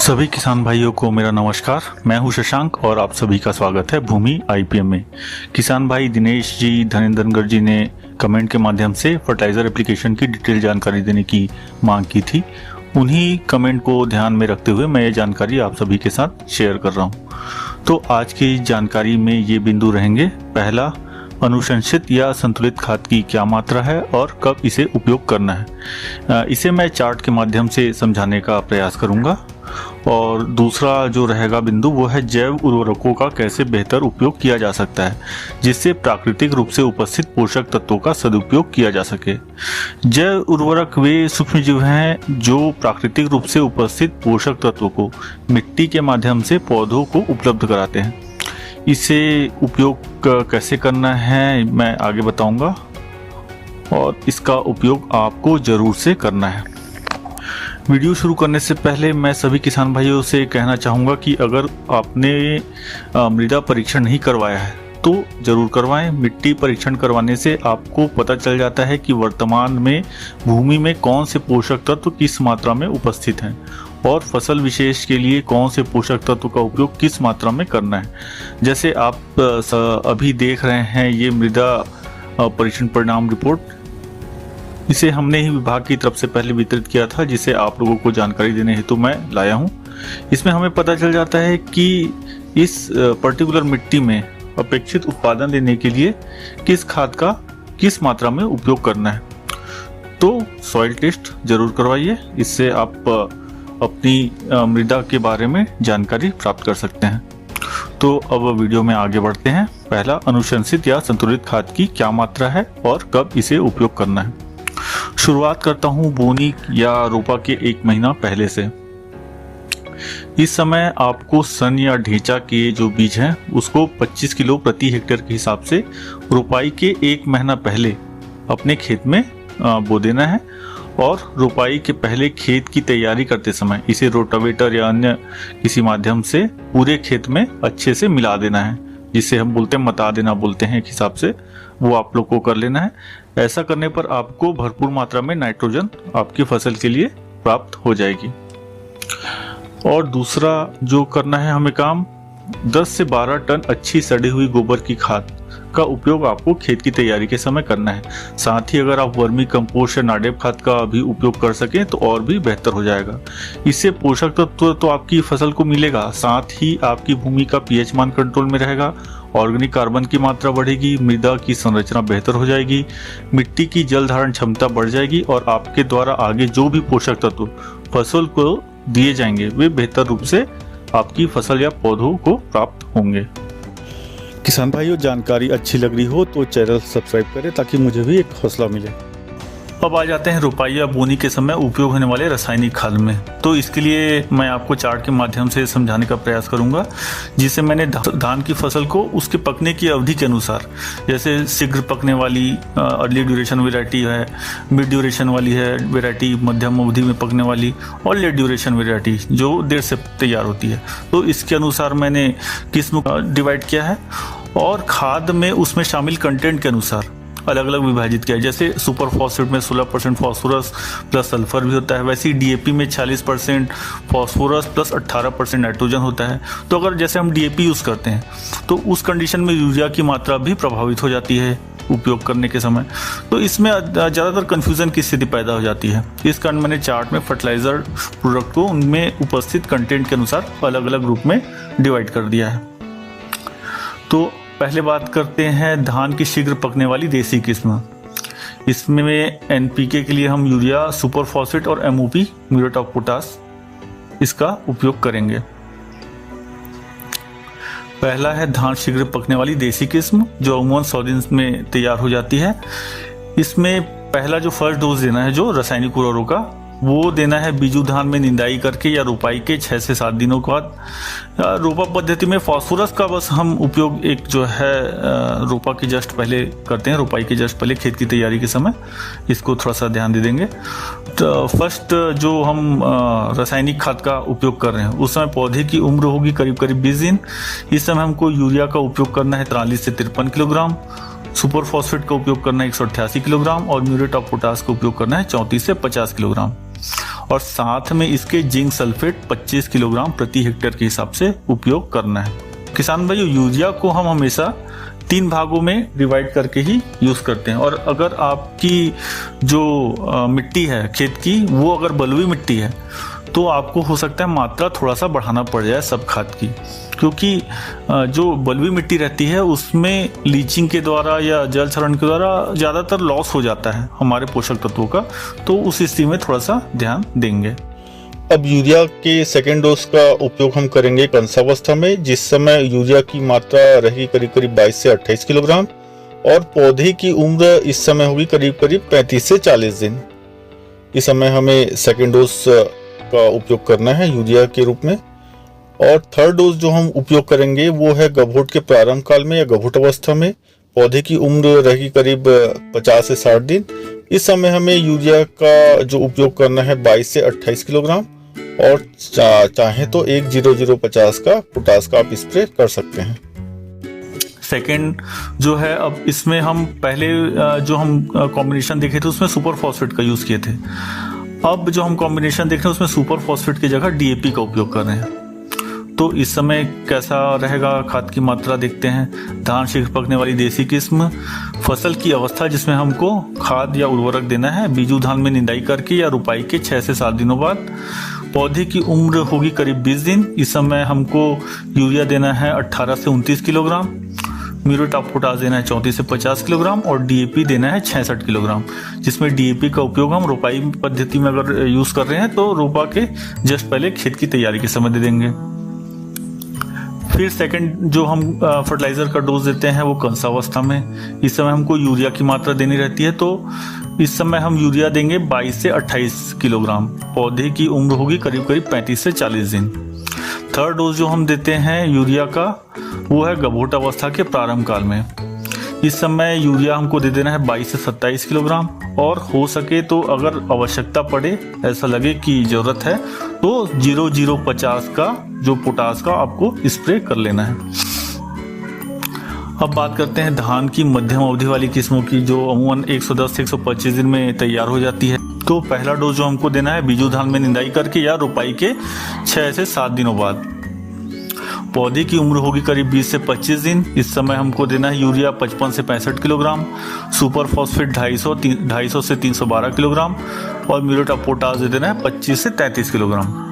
सभी किसान भाइयों को मेरा नमस्कार। मैं हूं शशांक और आप सभी का स्वागत है भूमि आईपीएम में। किसान भाई दिनेश जी, धनेंद्र जी ने कमेंट के माध्यम से फर्टिलाइजर एप्लीकेशन की डिटेल जानकारी देने की मांग की थी। उन्हीं कमेंट को ध्यान में रखते हुए मैं ये जानकारी आप सभी के साथ शेयर कर रहा हूँ। तो आज की जानकारी में ये बिंदु रहेंगे। पहला, अनुशंसित या संतुलित खाद की क्या मात्रा है और कब इसे उपयोग करना है, इसे मैं चार्ट के माध्यम से समझाने का प्रयास करूंगा। और दूसरा जो रहेगा बिंदु वो है जैव उर्वरकों का कैसे बेहतर उपयोग किया जा सकता है जिससे प्राकृतिक रूप से उपस्थित पोषक तत्वों का सदुपयोग किया जा सके। जैव उर्वरक वे सूक्ष्मजीव हैं जो प्राकृतिक रूप से उपस्थित पोषक तत्वों को मिट्टी के माध्यम से पौधों को उपलब्ध कराते हैं। इसे उपयोग कैसे करना है मैं आगे बताऊंगा और इसका उपयोग आपको जरूर से करना है। वीडियो शुरू करने से पहले मैं सभी किसान भाइयों से कहना चाहूँगा कि अगर आपने मृदा परीक्षण नहीं करवाया है तो ज़रूर करवाएं। मिट्टी परीक्षण करवाने से आपको पता चल जाता है कि वर्तमान में भूमि में कौन से पोषक तत्व किस मात्रा में उपस्थित हैं और फसल विशेष के लिए कौन से पोषक तत्व का उपयोग किस मात्रा में करना है। जैसे आप अभी देख रहे हैं ये मृदा परीक्षण परिणाम रिपोर्ट, इसे हमने ही विभाग की तरफ से पहले वितरित किया था जिसे आप लोगों को जानकारी देने हेतु मैं लाया हूं। इसमें हमें पता चल जाता है कि इस पर्टिकुलर मिट्टी में अपेक्षित उत्पादन लेने के लिए किस खाद का किस मात्रा में उपयोग करना है। तो सॉइल टेस्ट जरूर करवाइए, इससे आप अपनी मृदा के बारे में जानकारी प्राप्त कर सकते हैं। तो अब वीडियो में आगे बढ़ते हैं। पहला, अनुशंसित या संतुलित खाद की क्या मात्रा है और कब इसे उपयोग करना है। शुरुआत करता हूं बोनी या रोपा के 1 महीना पहले से। इस समय आपको सन या ढेंचा के जो बीज हैं उसको 25 किलो प्रति हेक्टेयर के हिसाब से रोपाई के 1 महीना पहले अपने खेत में बो देना है। और रोपाई के पहले खेत की तैयारी करते समय इसे रोटावेटर या अन्य किसी माध्यम से पूरे खेत में अच्छे से मिला देना है, जिसे हम बोलते हैं मता देना बोलते हैं एक हिसाब से, वो आप लोग को कर लेना है। ऐसा करने पर आपको भरपूर मात्रा में नाइट्रोजन आपकी फसल के लिए प्राप्त हो जाएगी। और दूसरा जो करना है हमें काम, 10 से 12 टन अच्छी सड़ी हुई गोबर की खाद का उपयोग आपको खेत की तैयारी के समय करना है। साथ ही अगर आप वर्मी कंपोस्ट या नाडेप खाद का भी उपयोग कर सकें तो और भी बेहतर हो जाएगा। इससे पोषक तत्व तो आपकी फसल को मिलेगा, साथ ही आपकी भूमि का पीएच मान कंट्रोल में रहेगा, ऑर्गेनिक कार्बन की मात्रा बढ़ेगी, मृदा की संरचना बेहतर हो जाएगी, मिट्टी की जल धारण क्षमता बढ़ जाएगी और आपके द्वारा आगे जो भी पोषक तत्व फसल को दिए जाएंगे वे बेहतर रूप से आपकी फसल या पौधों को प्राप्त होंगे। किसान भाइयों, जानकारी अच्छी लग रही हो तो चैनल सब्सक्राइब करें ताकि मुझे भी एक हौसला मिले। अब आ जाते हैं रोपाई या बोनी के समय उपयोग होने वाले रासायनिक खाद में। तो इसके लिए मैं आपको चार्ट के माध्यम से समझाने का प्रयास करूंगा, जिसे मैंने धान की फसल को उसके पकने की अवधि के अनुसार, जैसे शीघ्र पकने वाली अर्ली ड्यूरेशन वेराइटी है, मिड ड्यूरेशन वाली है वेराइटी, मध्यम अवधि में पकने वाली, और लेट ड्यूरेशन वेराइटी जो देर से तैयार होती है। तो इसके अनुसार मैंने किस्म डिवाइड किया है और खाद में उसमें शामिल कंटेंट के अनुसार अलग अलग विभाजित किया है। जैसे सुपर फॉस्फेट में 16% फॉस्फोरस प्लस सल्फर भी होता है, वैसे ही डीएपी में 40% फॉस्फोरस प्लस 18% नाइट्रोजन होता है। तो अगर जैसे हम डीएपी यूज़ करते हैं तो उस कंडीशन में यूरिया की मात्रा भी प्रभावित हो जाती है उपयोग करने के समय। तो इसमें ज़्यादातर कन्फ्यूज़न की स्थिति पैदा हो जाती है। इस कारण मैंने चार्ट में फर्टिलाइजर प्रोडक्ट को उनमें उपस्थित कंटेंट के अनुसार अलग अलग रूप में डिवाइड कर दिया है। तो पहले बात करते हैं धान की शीघ्र पकने वाली देसी किस्म। इसमें एनपीके के लिए हम यूरिया, सुपर फॉस्फेट और एमओपी, म्यूरेट ऑफ पोटाश, इसका उपयोग करेंगे। पहला है धान शीघ्र पकने वाली देसी किस्म जो अमूमन 100 दिन में तैयार हो जाती है। इसमें पहला जो फर्स्ट डोज देना है जो रासायनिक उर्वरकों का, वो देना है बीजू धान में निंदाई करके या रोपाई के 6 से 7 दिनों के बाद। रोपा पद्धति में फास्फोरस का बस हम उपयोग एक जो है रोपा के जस्ट पहले करते हैं, रोपाई के जस्ट पहले खेत की तैयारी के समय, इसको थोड़ा सा ध्यान दे देंगे। तो फर्स्ट जो हम रासायनिक खाद का उपयोग कर रहे हैं उस समय पौधे की उम्र होगी करीब करीब 20 दिन। इस समय हमको यूरिया का उपयोग करना है 43 से 53 किलोग्राम, सुपर फॉस्फेट का उपयोग करना है 188 किलोग्राम और म्यूरेट ऑफ पोटाश का उपयोग करना है 34 से 50 किलोग्राम। और साथ में इसके जिंक सल्फेट 25 किलोग्राम प्रति हेक्टेयर के हिसाब से उपयोग करना है। किसान भाइयों, यूरिया को हम हमेशा 3 भागों में डिवाइड करके ही यूज करते हैं। और अगर आपकी जो मिट्टी है खेत की, वो अगर बलुई मिट्टी है तो आपको हो सकता है मात्रा थोड़ा सा बढ़ाना पड़ जाए सब खाद की, क्योंकि जो बलुई मिट्टी रहती है उसमें लीचिंग के द्वारा या जल क्षरण के द्वारा ज़्यादातर लॉस हो जाता है हमारे पोषक तत्वों का, तो उस स्थिति में थोड़ा सा ध्यान देंगे। अब यूरिया के सेकेंड डोज का उपयोग हम करेंगे कंसावस्था में, जिस समय यूरिया की मात्रा रहेगी करीब करीब 22 से 28 किलोग्राम और पौधे की उम्र इस समय होगी करीब करीब 35 से 40 दिन। इस समय हमें सेकेंड डोज का उपयोग करना है यूरिया के रूप में। और थर्ड डोज जो हम उपयोग करेंगे वो है गभोट के प्रारंभ काल में या गभोट अवस्था में। पौधे की उम्र रहेगी करीब 50 से 60 दिन। इस समय हमें यूरिया का जो उपयोग करना है 22 से 28 किलोग्राम और चाहे तो 1-0-0-50 का पोटास का आप स्प्रे कर सकते हैं। सेकेंड जो है, अब इसमें हम पहले जो हम कॉम्बिनेशन देखे थे उसमें सुपर फॉस्फेट का यूज किए थे। अब जो हम कॉम्बिनेशन देख रहे हैं उसमें सुपर फॉस्फेट की जगह डीएपी का उपयोग कर रहे हैं। तो इस समय कैसा रहेगा खाद की मात्रा देखते हैं। धान शीघ्र पकने वाली देसी किस्म, फसल की अवस्था जिसमें हमको खाद या उर्वरक देना है बीजू धान में निंदाई करके या रुपाई के 6 से 7 दिनों बाद। पौधे की उम्र होगी करीब 20 दिन। इस समय हमको यूरिया देना है 18 से 29 किलोग्राम, म्यूरेट ऑफ पोटाश देना है 34 से 50 किलोग्राम और डीएपी देना है 66 किलोग्राम, जिसमें डीएपी का उपयोग हम रोपाई पद्धति में अगर यूज कर रहे हैं तो रोपा के जस्ट पहले खेत की तैयारी के समय दे देंगे। फिर सेकंड जो हम फर्टिलाइजर का डोज देते हैं वो कंसावस्था में। इस समय हमको यूरिया की मात्रा देनी रहती है, तो इस समय हम यूरिया देंगे 22 से 28 किलोग्राम। पौधे की उम्र होगी करीब करीब 35 से 40 दिन। थर्ड डोज जो हम देते हैं यूरिया का वो है गभोट अवस्था के प्रारंभ काल में। इस समय यूरिया हमको दे देना है 22 से 27 किलोग्राम और हो सके तो अगर आवश्यकता पड़े, ऐसा लगे कि जरूरत है, तो 0-0-50 का जो पोटास का आपको स्प्रे कर लेना है। अब बात करते हैं धान की मध्यम अवधि वाली किस्मों की, जो अमूमन 110 से 125 दिन में तैयार हो जाती है। तो पहला डोज जो हमको देना है बीजू धान में निंदाई करके या रुपाई के 6 से 7 दिनों बाद। पौधे की उम्र होगी करीब 20 से 25 दिन। इस समय हमको देना है यूरिया 55 से 65 किलोग्राम, सुपर फॉस्फेट 250 से 312 किलोग्राम और म्यूरेट ऑफ पोटाश दे देना है 25 से 33 किलोग्राम।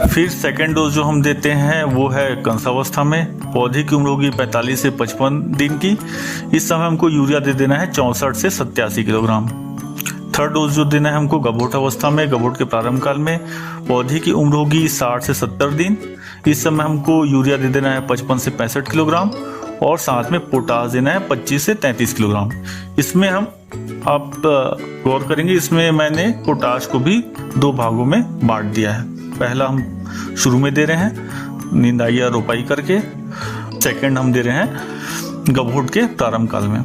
फिर सेकेंड डोज जो हम देते हैं वो है कंसावस्था में। पौधे की उम्र होगी 45 से 55 दिन की। इस समय हमको यूरिया दे देना है 64 से 87 किलोग्राम। थर्ड डोज जो देना है हमको गभोट अवस्था में, गभोट के प्रारंभ काल में। पौधे की उम्र होगी 60 से 70 दिन। इस समय हमको यूरिया दे देना है 55 से 65 किलोग्राम और साथ में पोटाश देना है 25 से 33 किलोग्राम। इसमें हम आप गौर करेंगे, इसमें मैंने पोटाश को भी 2 भागों में बांट दिया है। पहला हम शुरू में दे रहे हैं निंदाई या रोपाई करके, सेकंड हम दे रहे हैं गभोट के प्रारंभ काल में।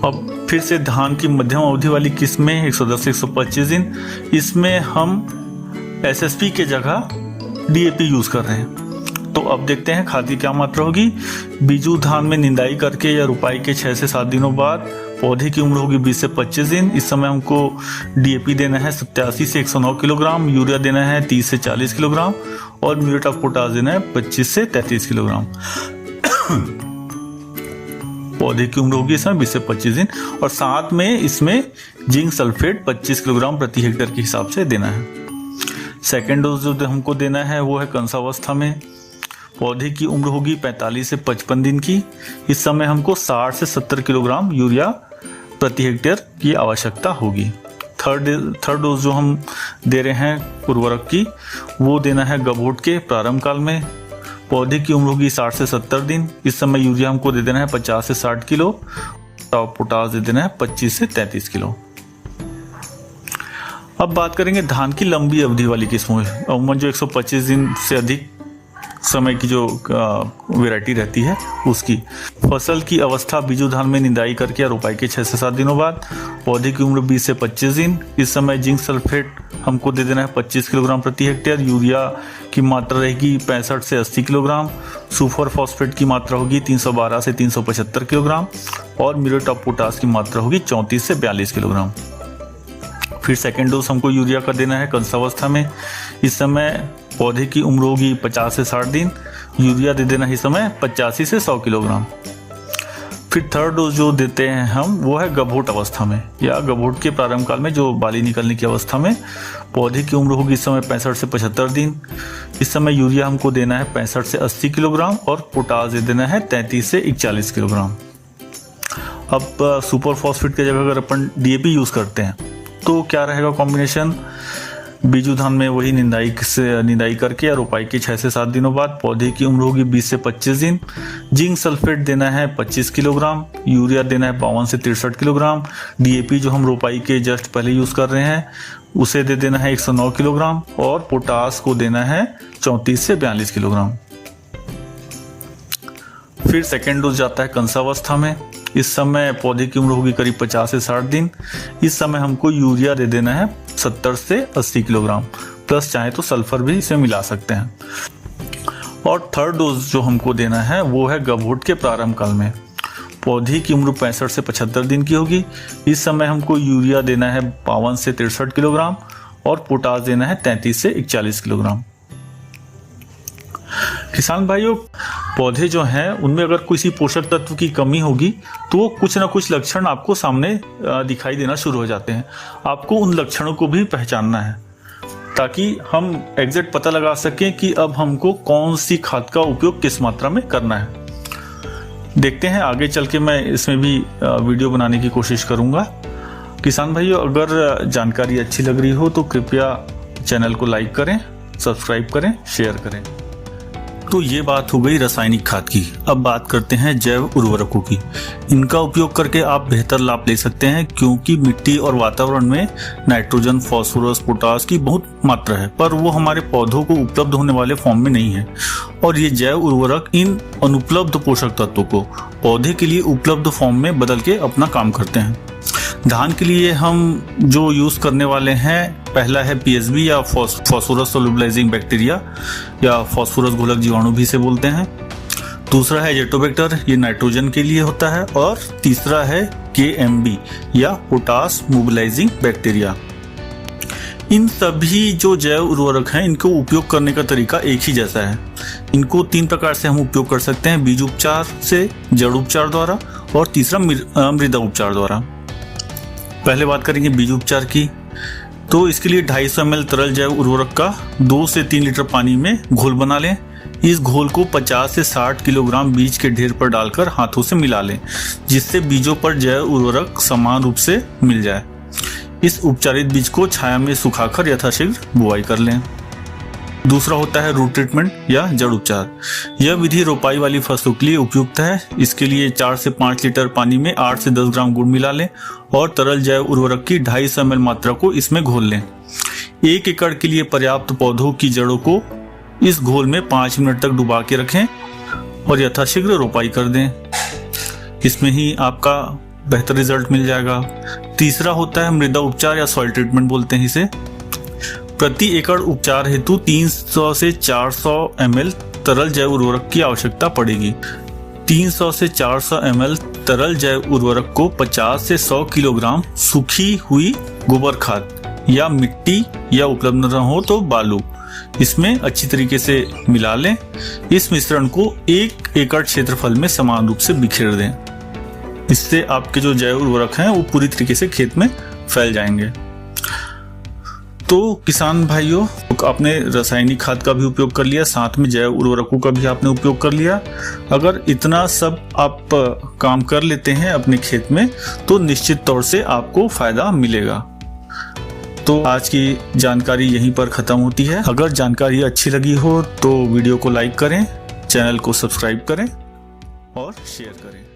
अब फिर से धान की मध्यम अवधि वाली किस्में 110 से 125 दिन, इसमें हम एसएसपी के जगह डीएपी यूज कर रहे हैं। तो अब देखते हैं खाद की क्या मात्रा होगी। बीजू धान में निंदाई करके या रुपाई के 6 से 7 दिनों बाद। पौधे की उम्र होगी 20 से 25 दिन। इस समय हमको डीएपी देना है 87 से 109 किलोग्राम, यूरिया देना है 30 से 40 किलोग्राम और म्यूरेट ऑफ पोटाश देना है 25 से 33 किलोग्राम। पौधे की उम्र होगी इसमें 20 से 25 दिन और साथ में इसमें जिंक सल्फेट 25 किलोग्राम प्रति हेक्टेयर के हिसाब से देना है। सेकेंड डोज जो हमको देना है वो है कंसावस्था में। पौधे की उम्र होगी 45 से 55 दिन की। इस समय हमको 60 से 70 किलोग्राम यूरिया प्रति हेक्टेयर की आवश्यकता होगी। थर्ड डोज जो हम दे रहे हैं उर्वरक की वो देना है गभोट के प्रारंभ काल में। पौधे की उम्र होगी 60 से 70 दिन। इस समय यूरिया हमको दे देना है 50 से 60 किलो और पोटाश दे देना है 25 से 33 किलो। अब बात करेंगे धान की लंबी अवधि वाली किस्मों, अमूमन जो 125 दिन से अधिक समय की जो वैरायटी रहती है उसकी। फसल की अवस्था बीजू धान में निंदाई करके या रोपाई के 6 से 7 दिनों बाद। पौधे की उम्र 20 से 25 दिन। इस समय जिंक सल्फेट हमको दे देना है 25 किलोग्राम प्रति हेक्टेयर, यूरिया की मात्रा रहेगी 65 से 80 किलोग्राम, सुपर फॉस्फेट की मात्रा होगी 312 से 375 किलोग्राम और म्यूरेट ऑफ पोटास की मात्रा होगी 34 से 42 किलोग्राम। फिर सेकेंड डोज हमको यूरिया का देना है कंसावस्था में। इस समय पौधे की उम्र होगी 50 से 60 दिन। यूरिया दे देना इस समय 85 से 100 किलोग्राम। फिर थर्ड डोज जो देते हैं हम वो है गभोट अवस्था में या गभोट के प्रारंभ काल में, जो बाली निकलने की अवस्था में। पौधे की उम्र होगी इस समय 65 से 75 दिन। इस समय यूरिया हमको देना है 65 से 80 किलोग्राम और पोटास दे देना है 33 से 41 किलोग्राम। अब सुपर फॉस्फेट की जगह अगर अपन डीएपी यूज करते हैं तो क्या रहेगा कॉम्बिनेशन? बीजू धान में वही निंदाई करके या रोपाई के 6 से 7 दिनों बाद। पौधे की उम्र होगी 20 से 25 दिन। जिंक सल्फेट देना है 25 किलोग्राम। यूरिया देना है 52 से 63 किलोग्राम। डीएपी जो हम रोपाई के जस्ट पहले यूज कर रहे हैं उसे दे देना है 109 किलोग्राम और पोटास को देना है 34 से 42 किलोग्राम। फिर सेकेंड डोज जाता है कंसावस्था में। इस समय पौधे की उम्र होगी करीब 50 से 60 दिन। इस समय हमको यूरिया दे देना है 70 से 80 किलोग्राम, प्लस चाहे तो सल्फर भी इसे मिला सकते हैं। और थर्ड डोज जो हमको देना है वो है गभोट के प्रारंभ काल में। पौधे की उम्र 65 से 75 दिन की होगी। इस समय हमको यूरिया देना है 52 से 63 किलोग्राम और पोटास देना है 33 से 41 किलोग्राम। किसान भाइयों, पौधे जो हैं उनमें अगर किसी पोषक तत्व की कमी होगी तो कुछ ना कुछ लक्षण आपको सामने दिखाई देना शुरू हो जाते हैं। आपको उन लक्षणों को भी पहचानना है ताकि हम एग्जैक्ट पता लगा सकें कि अब हमको कौन सी खाद का उपयोग किस मात्रा में करना है। देखते हैं आगे चल के मैं इसमें भी वीडियो बनाने की कोशिश करूंगा। किसान भाइयों, अगर जानकारी अच्छी लग रही हो तो कृपया चैनल को लाइक करें, सब्सक्राइब करें, शेयर करें। तो ये बात हो गई रासायनिक खाद की। अब बात करते हैं जैव उर्वरकों की। इनका उपयोग करके आप बेहतर लाभ ले सकते हैं क्योंकि मिट्टी और वातावरण में नाइट्रोजन, फास्फोरस, पोटास की बहुत मात्रा है, पर वो हमारे पौधों को उपलब्ध होने वाले फॉर्म में नहीं है। और ये जैव उर्वरक इन अनुपलब्ध पोषक तत्वों को पौधे के लिए उपलब्ध फॉर्म में बदल के अपना काम करते हैं। धान के लिए हम जो यूज करने वाले हैं, पहला है पीएसबी या फास्फोरस सोल्युबलाइजिंग बैक्टीरिया या फास्फोरस घोलक जीवाणु भी से बोलते हैं। दूसरा है जेटोबैक्टर, ये नाइट्रोजन के लिए होता है। और तीसरा है केएमबी या पोटास मोबिलाइजिंग बैक्टीरिया। इन सभी जो जैव उर्वरक हैं इनको उपयोग करने का तरीका एक ही जैसा है। इनको 3 प्रकार से हम उपयोग कर सकते हैं: बीज उपचार से, जड़ उपचार द्वारा और तीसरा मृदा उपचार द्वारा। पहले बात करेंगे बीज उपचार की। तो इसके लिए 250 ml तरल जैव उर्वरक का 2 से 3 लीटर पानी में घोल बना लें। इस घोल को 50 से 60 किलोग्राम बीज के ढेर पर डालकर हाथों से मिला लें, जिससे बीजों पर जैव उर्वरक समान रूप से मिल जाए। इस उपचारित बीज को छाया में सुखाकर यथाशीघ्र बुआई कर लें। दूसरा होता है रूट ट्रीटमेंट या जड़ उपचार। यह विधि रोपाई वाली फसलों के लिए उपयुक्त है। इसके लिए 4 से 5 लीटर पानी में 8 से 10 ग्राम गुड़ मिला लें और तरल जैव उर्वरक की 250 ml मात्रा को इसमें घोल लें। 1 एकड़ के लिए पर्याप्त पौधों की जड़ों को इस घोल में 5 मिनट तक डुबा के रखें और यथाशीघ्र रोपाई कर दें। इसमें ही आपका बेहतर रिजल्ट मिल जाएगा। तीसरा होता है मृदा उपचार या सॉइल ट्रीटमेंट बोलते हैं इसे। प्रति एकड़ उपचार हेतु 300 से 400 ml तरल जैव उर्वरक की आवश्यकता पड़ेगी। 300 से 400 ml तरल जैव उर्वरक को 50 से 100 किलोग्राम सूखी हुई गोबर खाद या मिट्टी या उपलब्ध न हो तो बालू, इसमें अच्छी तरीके से मिला लें। इस मिश्रण को 1 एकड़ क्षेत्रफल में समान रूप से बिखेर दें। इससे आपके जो जैव उर्वरक हैं वो पूरी तरीके से खेत में फैल जाएंगे। तो किसान भाइयों, आपने रासायनिक खाद का भी उपयोग कर लिया, साथ में जैव उर्वरकों का भी आपने उपयोग कर लिया। अगर इतना सब आप काम कर लेते हैं अपने खेत में तो निश्चित तौर से आपको फायदा मिलेगा। तो आज की जानकारी यहीं पर खत्म होती है। अगर जानकारी अच्छी लगी हो तो वीडियो को लाइक करें, चैनल को सब्सक्राइब करें और शेयर करें।